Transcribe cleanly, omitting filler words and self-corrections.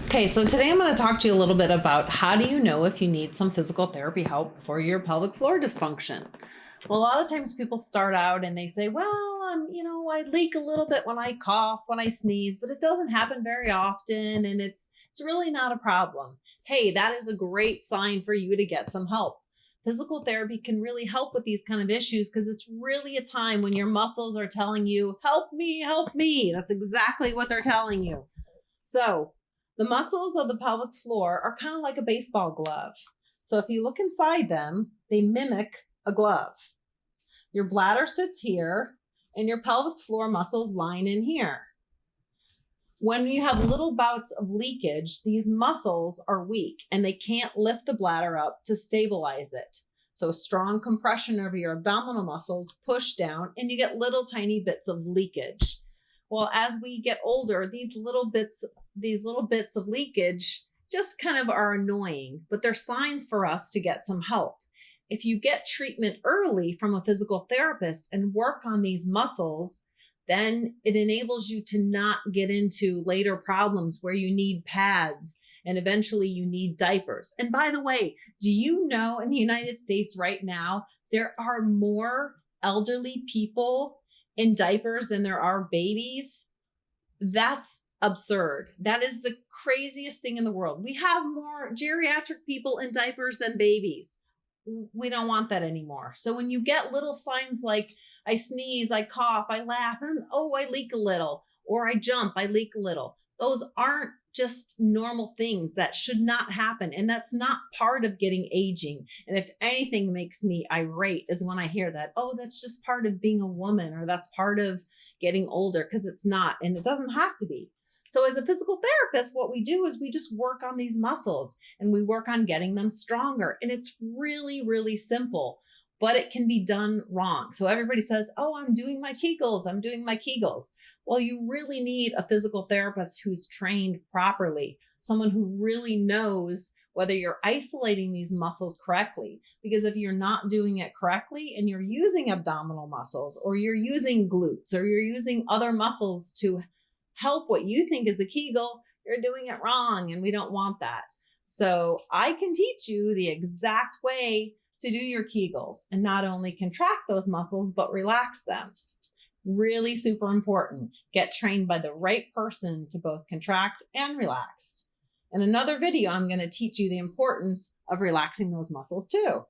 Okay, so today I'm going to talk to you a little bit about how do you know if you need some physical therapy help for your pelvic floor dysfunction. Well, a lot of times people start out and they say, well, I leak a little bit when I cough, when I sneeze, but it doesn't happen very often and it's really not a problem. Hey, that is a great sign for you to get some help. Physical therapy can really help with these kind of issues because it's really a time when your muscles are telling you, help me, help me. That's exactly what they're telling you. So, the muscles of the pelvic floor are kind of like a baseball glove. So, if you look inside them, they mimic a glove. Your bladder sits here, and your pelvic floor muscles line in here. When you have little bouts of leakage, these muscles are weak and they can't lift the bladder up to stabilize it. So, strong compression of your abdominal muscles push down, and you get little tiny bits of leakage. Well, as we get older, these little bits of leakage just kind of are annoying, but they're signs for us to get some help. If you get treatment early from a physical therapist and work on these muscles, then it enables you to not get into later problems where you need pads and eventually you need diapers. And by the way, do you know in the United States right now, there are more elderly people in diapers than there are babies? That's absurd. That is the craziest thing in the world. We have more geriatric people in diapers than babies. We don't want that anymore. So when you get little signs like I sneeze, I cough, I laugh, and oh, I leak a little, or I jump, I leak a little, those aren't just normal things. That should not happen. And that's not part of getting aging. And if anything makes me irate is when I hear that, oh, that's just part of being a woman, or that's part of getting older, because it's not, and it doesn't have to be. So as a physical therapist, what we do is we just work on these muscles and we work on getting them stronger. And it's really, really simple, but it can be done wrong. So everybody says, oh, I'm doing my Kegels. I'm doing my Kegels. Well, you really need a physical therapist who's trained properly, someone who really knows whether you're isolating these muscles correctly. Because if you're not doing it correctly and you're using abdominal muscles, or you're using glutes, or you're using other muscles to help what you think is a Kegel, you're doing it wrong, and we don't want that. So I can teach you the exact way to do your Kegels and not only contract those muscles, but relax them. Really super important. Get trained by the right person to both contract and relax. In another video, I'm going to teach you the importance of relaxing those muscles too.